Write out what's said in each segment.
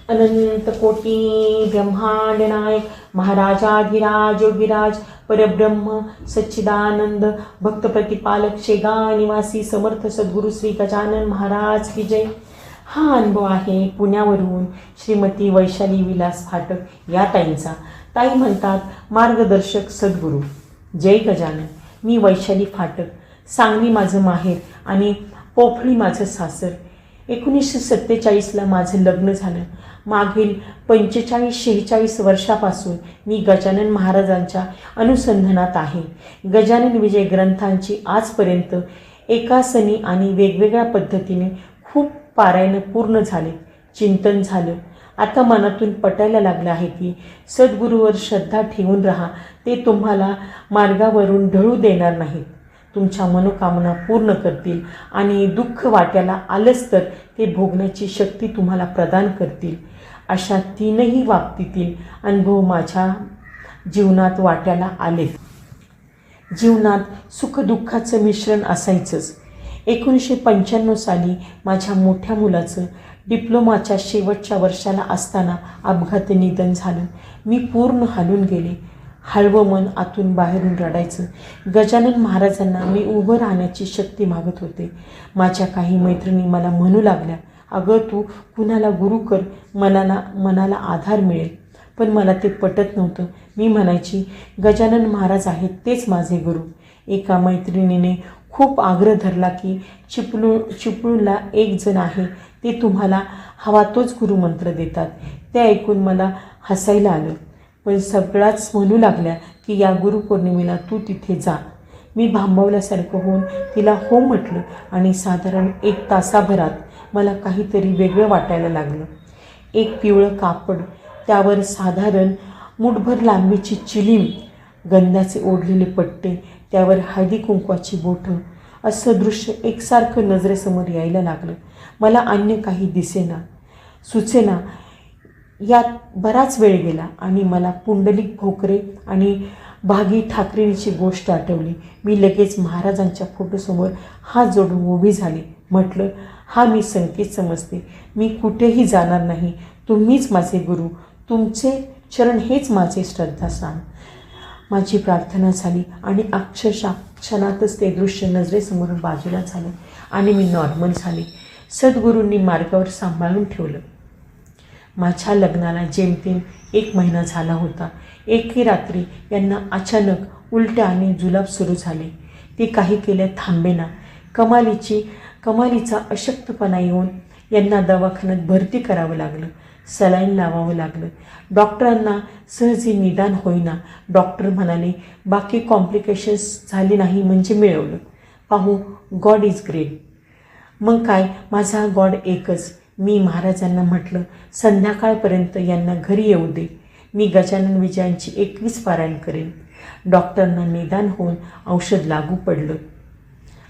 अनंत कोटी ब्रह्मांड नायक महाराजाधिराज योगीराज परब्रह्म सच्चिदानंद भक्त प्रतिपालक शेगाव निवासी समर्थ सद्गुरू श्री गजानन महाराज की जय। हा अनुभव आहे पुण्यावरून श्रीमती वैशाली विलास फाटक या ताईंचा। ताई म्हणतात, मार्गदर्शक सद्गुरू जय गजानन। मी वैशाली फाटक, सांगली माझं माहेर आणि पोफळी माझं सासर। 1947ला माझं लग्न झालं। मागील 45-46 वर्षापासून मी गजानन महाराजांच्या अनुसंधानात आहे। गजानन विजय ग्रंथांची आजपर्यंत एका सणी आणि वेगवेगळ्या पद्धतीने खूप पारायण पूर्ण झाले, चिंतन झालं। आता मनातून पटायला लागलं आहे की सद्गुरूवर श्रद्धा ठेवून राहा, ते तुम्हाला मार्गावरून ढळू देणार नाहीत, तुमच्या मनोकामना पूर्ण करतील आणि दुःख वाट्याला आलंच तर ते भोगण्याची शक्ती तुम्हाला प्रदान करतील। अशा तीनही बाबतीतील अनुभव माझ्या जीवनात वाट्याला आले। जीवनात सुखदुःखाचं मिश्रण असायचंच। 1995 साली माझ्या मोठ्या मुलाचं डिप्लोमाच्या शेवटच्या वर्षाला असताना अपघाती निधन झालं। मी पूर्ण हालून गेले। हळवं मन आतून बाहेरून रडायचं। गजानन महाराजांना मी उभं राहण्याची शक्ती मागत होते। माझ्या काही मैत्रिणी मला म्हणू लागल्या, अगं तू कुणाला गुरु कर, मनाला आधार मिळेल। पण मला ते पटत नव्हतं। मी म्हणायची, गजानन महाराज आहेत तेच माझे गुरु। एका मैत्रिणीने खूप आग्रह धरला की चिपळूणला एक जण आहे, ते तुम्हाला हवा तोच गुरुमंत्र देतात। ते ऐकून मला हसायला आलं, पण सगळ्याच म्हणू लागल्या की या गुरुपौर्णिमेला तू तिथे जा। मी भांबवल्यासारखं होऊन तिला हो म्हटलं आणि साधारण 1 तासाभरात मला काहीतरी वेगळं वाटायला लागलं। एक पिवळं कापड, त्यावर साधारण मुठभर लांबीची चिलीम, गंधाचे ओढलेले पट्टे, त्यावर हळदी कुंकवाची बोटं, असं दृश्य एकसारखं नजरेसमोर यायला लागलं। मला अन्य काही दिसेना सुचेना। यात बराच वेळ गेला आणि मला पुंडलिक भोकरे आणि भागी ठाकरेंची गोष्ट आठवली। मी लगेच महाराजांच्या फोटोसमोर हात जोडून उभी झाली। म्हटलं, हा मी संकेत समजते, मी कुठेही जाणार नाही, तुम्हीच माझे गुरु, तुमचे चरण हेच माझे श्रद्धास्थान। माझी प्रार्थना झाली आणि अक्षरशः क्षणातच ते दृश्य नजरेसमोरून बाजूला झालं आणि मी नॉर्मल झाले। सद्गुरूंनी मार्गावर सांभाळून ठेवलं। माझ्या लग्नाला जेमतेम 1 महिना झाला होता। एके रात्री यांना अचानक उलट्या आणि जुलाब सुरू झाले। ते काही केल्या थांबेना। कमालीचा अशक्तपणा येऊन यांना दवाखान्यात भरती करावं लागलं। सलाईन लावावं लागलं। डॉक्टरांना सहजी निदान होईना। डॉक्टर म्हणाले, बाकी कॉम्प्लिकेशन्स झाली नाही म्हणजे मिळवलं। पाहू, गॉड इज ग्रेट। मग काय, माझा गॉड एकच। मी महाराजांना म्हटलं, संध्याकाळपर्यंत यांना घरी येऊ दे, मी गजानन विजयांची 21 पारायण करेन। डॉक्टरांना निदान होऊन औषध लागू पडलं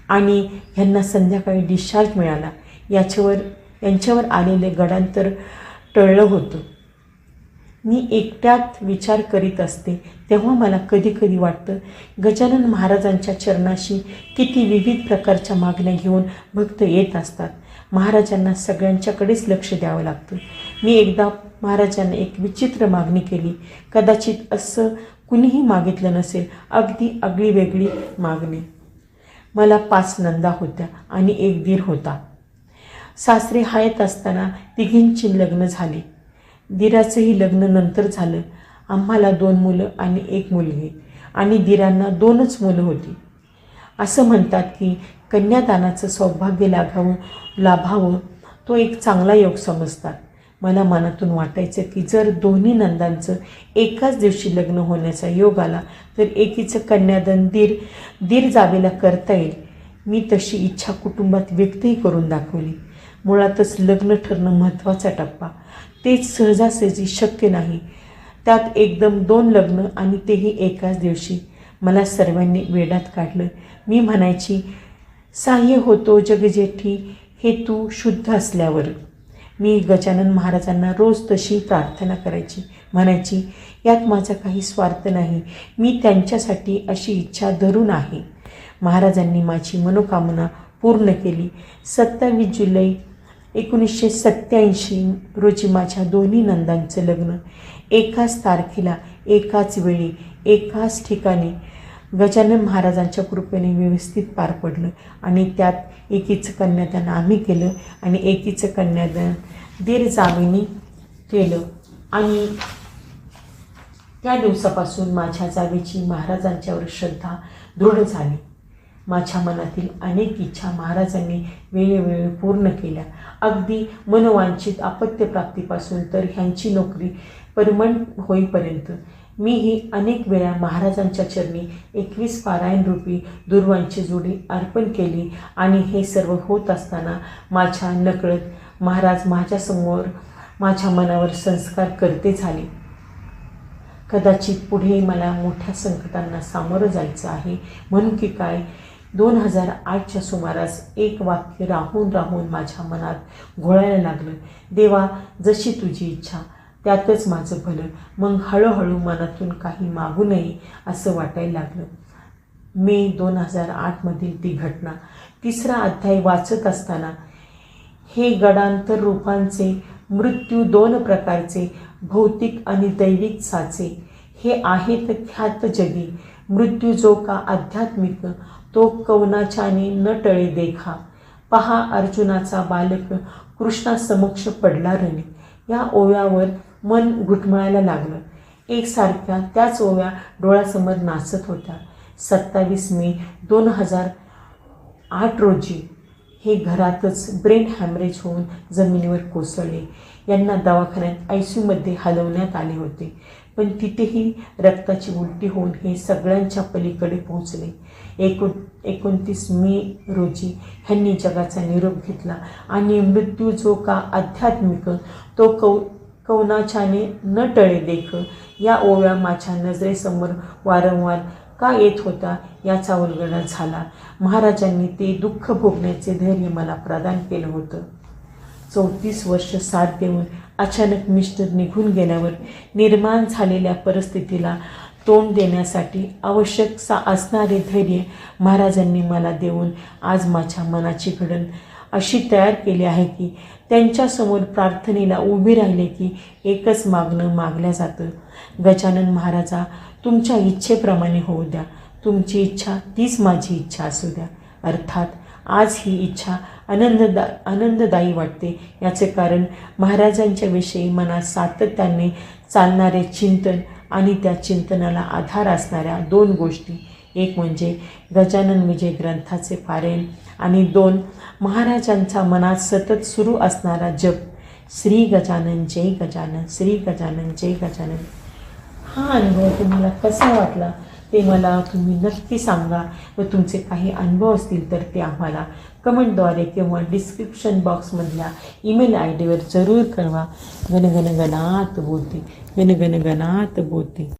आणि ह्यांना संध्याकाळी डिस्चार्ज मिळाला। यांच्यावर आलेले गडांतर टळलं होतं। मी एकट्यात विचार करीत असते तेव्हा मला कधी कधी वाटतं, गजानन महाराजांच्या चरणाशी किती विविध प्रकारच्या मागण्या घेऊन भक्त येत असतात। महाराजांना सगळ्यांच्याकडेच लक्ष द्यावं लागतं। मी एकदा महाराजांना एक विचित्र मागणी केली। कदाचित असं कुणीही मागितलं नसेल, अगदी आगळीवेगळी मागणी। मला 5 नंदा होत्या आणि 1 दीर होता। सासरे हयात असताना तिघींची लग्न झाली। दीराचंही लग्न नंतर झालं। आम्हाला 2 मुलं आणि 1 मुलगी आणि दीरांना 2च मुलं होती। असं म्हणतात की कन्यादानाचं सौभाग्य लाभावं तो एक चांगला योग समजतात। मला मनातून वाटायचं की जर दोन्ही नंदांचं एकाच दिवशी लग्न होण्याचा योग आला तर एकीचं कन्यादान दीर जावेला करता येईल। मी तशी इच्छा कुटुंबात व्यक्तही करून दाखवली। मुळातच लग्न ठरणं महत्त्वाचा टप्पा, तेच सहजासहजी शक्य नाही। त्यात एकदम 2 लग्न आणि तेही एकाच दिवशी। मला सर्वांनी वेडात काढलं। मी म्हणायची, साह्य होतो जगजेठी हेतू शुद्ध असल्यावर। मी गजानन महाराजांना रोज तशी प्रार्थना करायची। म्हणायची, यात माझा काही स्वार्थ नाही, मी त्यांच्यासाठी अशी इच्छा धरून आहे। महाराजांनी माझी मनोकामना पूर्ण केली। 27 जुलै 1987 रोजी माझ्या दोन्ही नंदांचं लग्न एकाच तारखेला, एकाच वेळी, एकाच ठिकाणी गजानन महाराजांच्या कृपेने व्यवस्थित पार पडलं. आणि त्यात एकीचं कन्यादान आम्ही केलं आणि एकीचं कन्यादान दीर जावेनी केलं. आणि त्या दिवसापासून माझ्या जावेची महाराजांच्यावर श्रद्धा दृढ झाली. माझ्या मनातील अनेक इच्छा महाराजांनी वेळोवेळी पूर्ण केल्या. अगदी मनोवांछित अपत्यप्राप्तीपासून तर ह्यांची नोकरी परमनंट होईपर्यंत मीही अनेक वेळा महाराजांच्या चरणी 21 पारायण रूपी दुर्वांची जोडी अर्पण केली. आणि हे सर्व होत असताना माझ्या नकळत महाराज माझ्यासमोर माझ्या मनावर संस्कार करते झाले. कदाचित पुढे मला मोठ्या संकटांना सामोरं जायचं आहे म्हणून की काय, 2008च्या सुमारास एक वाक्य राहून राहून माझ्या मनात घोळायला लागलं. देवा, जशी तुझी इच्छा त्यातच माझं भलं. मग हळूहळू मनातून काही मागू नये असं वाटायला लागलं. मे 2008मधील ती घटना. 3रा अध्याय वाचत असताना हे गडांतर रूपांचे मृत्यू 2 प्रकारचे, भौतिक आणि दैविक साचे. हे आहेत ख्यात जगी. मृत्यू जो का आध्यात्मिक, तो कवनाच्याने न टळे देखा. पहा अर्जुनाचा बालक कृष्णासमक्ष पडला रणे. या ओव्यावर मन घुटमळायला लागलं. एकसारख्या त्याच ओव्या डोळ्यासमोर नाचत होत्या. 27 मे 2008 रोजी हे घरातच ब्रेन हॅमरेज होऊन जमिनीवर कोसळले. यांना दवाखान्यात ICUमध्ये हलवण्यात आले होते. पण तिथेही रक्ताची उलटी होऊन हे सगळ्यांच्या पलीकडे पोहोचले. 29 मे रोजी ह्यांनी जगाचा निरोप घेतला. आणि मृत्यू जो का आध्यात्मिक, तो कवनाच्याने न टळे देख. या ओव्या माझ्या नजरेसमोर वारंवार का येत होता याचा उलगडा झाला. महाराजांनी ते दुःख भोगण्याचे धैर्य मला प्रदान केलं होतं. 34 वर्ष साथ देऊन अचानक मिस्टर निघून गेल्यावर निर्माण झालेल्या परिस्थितीला तोंड देण्यासाठी आवश्यक असणारे धैर्य महाराजांनी मला देऊन आज माझ्या मनाची घडण अशी तयार केली आहे की त्यांच्यासमोर प्रार्थनेला उभे राहिले की एकच मागणं मागल्या जातं. गजानन महाराजा, तुमच्या इच्छेप्रमाणे होऊ द्या. तुमची इच्छा तीच माझी इच्छा असू द्या. अर्थात आज ही इच्छा आनंददायी वाटते. याचे कारण महाराजांच्या विषयी मनात सातत्याने चालणारे चिंतन आणि त्या चिंतनाला आधार असणाऱ्या 2 गोष्टी. एक म्हणजे गजानन विजय ग्रंथाचे पारायण आणि 2 महाराजांच्या मनात सतत सुरू असणारा जप, श्री गजानन जय गजानन, श्री गजानन जय गजानन. हा अनुभव तुम्हाला कसा वाटला ते मला तुम्ही नक्की सांगा. व तुमचे काही अनुभव असतील तर ते आम्हाला कमेंटद्वारे किंवा डिस्क्रिप्शन बॉक्समधल्या ईमेल ID वर जरूर कळवा. गणगण गणात बोलते, गणगण गणात बोलते.